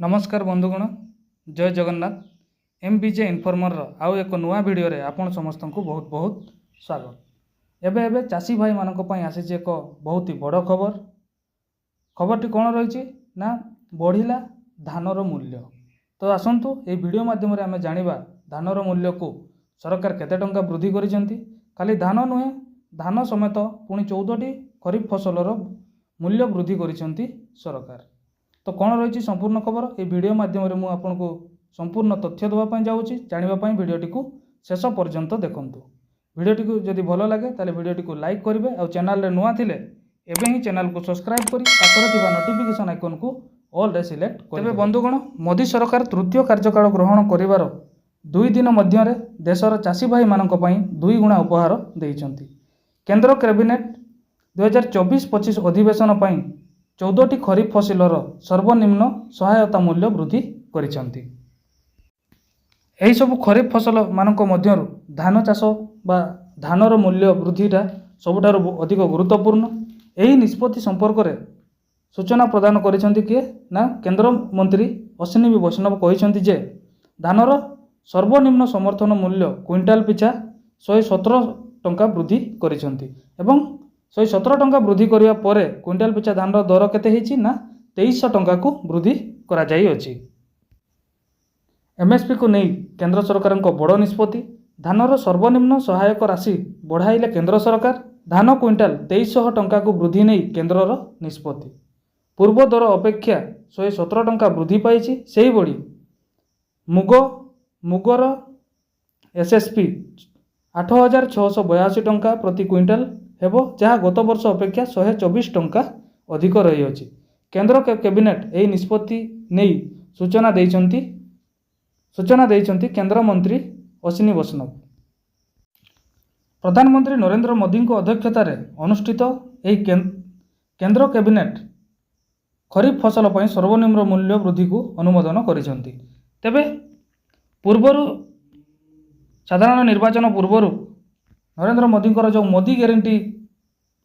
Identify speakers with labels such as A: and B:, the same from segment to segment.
A: नमस्कार बंधुगण जय जगन्नाथ एमबीजे इनफॉर्मर आउ एक नुआ वीडियो रे आपण समस्त को बहुत बहुत स्वागत। एबे एबे चाषी भाई मानक पई आसी एक बहुत ही बड़ खबर। खबरटी कौन रही ना बढ़िला धानर मूल्य। तो आसंतु ए वीडियो माध्यम रे आमे जानिबा धानर मूल्य को सरकार केते टंका वृद्धि करिसेंती। खाली धान नुहे धान समेत पुणी 14टी खरीफ फसलर मूल्य वृद्धि करिसेंती सरकार। तो कौन रही संपूर्ण खबर ये वीडियो माध्यम मुझे आपको संपूर्ण तथ्य देवाई जाऊँगी जानापी वीडियोटी को शेष पर्यंत देखूँ। वीडियोटी को जदि भल लगे ताले वीडियोटी को लाइक करेंगे और चैनल नुआ थिले एबे ही चैनल को सब्सक्राइब कर पाखरे नोटिफिकेशन आइकन को ऑल रे सिलेक्ट करेंगे। बंधुगण मोदी सरकार तृतीय कार्यकाल ग्रहण करिवार 2 दिन मध्य देशर चाषी भाई मानक पई 2 गुणा उपहार देइछंती। केंद्र कैबिनेट 2024-25 अधिवेशन पई 14टी खरीफ फसलर सर्वनिम्न सहायता मूल्य वृद्धि करिसेंती। एही सब खरीफ फसल मानक मध्यरु धान चाष बा धानर मूल्य वृद्धिटा सबुठारु अधिक गुरुत्वपूर्ण। एही निष्पत्ति संपर्क में सूचना प्रदान करिसेंती किए ना केंद्र मंत्री अश्विनी वैष्णव कहिसेंती जे धानर सर्वनिम्न समर्थन मूल्य क्विंटाल पिछा 117 टंका वृद्धि करिसेंती एवं 117 टंका वृद्धि करिया परे क्विंटाल पिछा धान दर केते हेछि ना 2300 टंका को वृद्धि करा जाई अछि। एमएसपी को नहीं केंद्र सरकार को बड़ निष्पत्ति। धानर सर्वनिम्न सहायक राशि बढ़ाइले केंद्र सरकार। धान क्विंटाल 2300 टंका को वृद्धि नहीं केंद्रर निष्पत्ति। पूर्व दर अपेक्षा 117 टंका वृद्धि पाइछि। सेही बड़ी मुगर एसएसपी 8682 टंका प्रति क्विंटाल हेबो जहाँ गत वर्ष अपेक्षा 124 टंका अधिक रही अछि। केंद्र कैबिनेट एही निष्पत्ति नहीं सूचना देइछंती केंद्र मंत्री अश्विनी वैष्णव। प्रधानमंत्री नरेंद्र मोदी को अध्यक्षतार अनुष्ठित एही केंद्र कैबिनेट खरीफ फसल पर सर्वनिम्न मूल्य वृद्धि को अनुमोदन करिसेंती। तेबे पूर्वरु साधारण निर्वाचन पूर्वरु नरेंद्र मोदी जो मोदी ग्यारंटी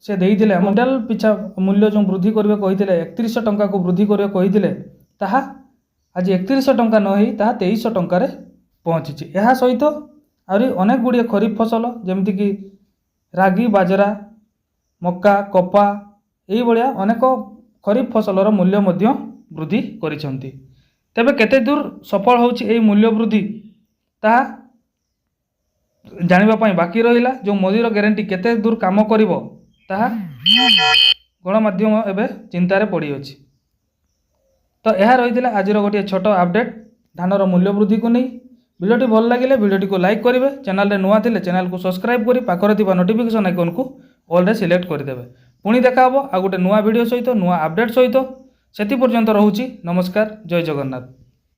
A: से देइथिले क्विंटाल पिछा मूल्य जो वृद्धि करिवे कहिथिले 3100 टंका को वृद्धि करिवे कहिथिले ताहा आज 3100 टंका न होई ताहा 2300 टंका रे पहुंची। एहा सहित आउरी अनेक गुड़िए खरीफ फसल जेमति कि रागी बाजरा मक्का कपा एही बलिया अनेक खरीफ फसलर मूल्य मध्य वृद्धि करिसेंती। तेबे केते दूर सफल होउची एही मूल्य वृद्धि ताहा जानिबा पई बाकी रहिला। जो मोदीर ग्यारंटी केते दूर काम करिवो ताहा गणमाध्यम एबे चिंतार पड़ी अछि। तो यह रही आज गोटे छोट अपडेट धानर मूल्य वृद्धि को नहीं। वीडियोटी भल लगे वीडियोटी को लाइक करेंगे। चैनल रे नुआ थिले चैनल को सब्सक्राइब करी पाखरे नोटिफिकेशन आइकन को ऑल रे सिलेक्ट करदेवे। पुणी देखा आ गोटे नुआ वीडियो सहित नुआ अपडेट सहित सेति पर्यंत रहूची। नमस्कार जय जगन्नाथ।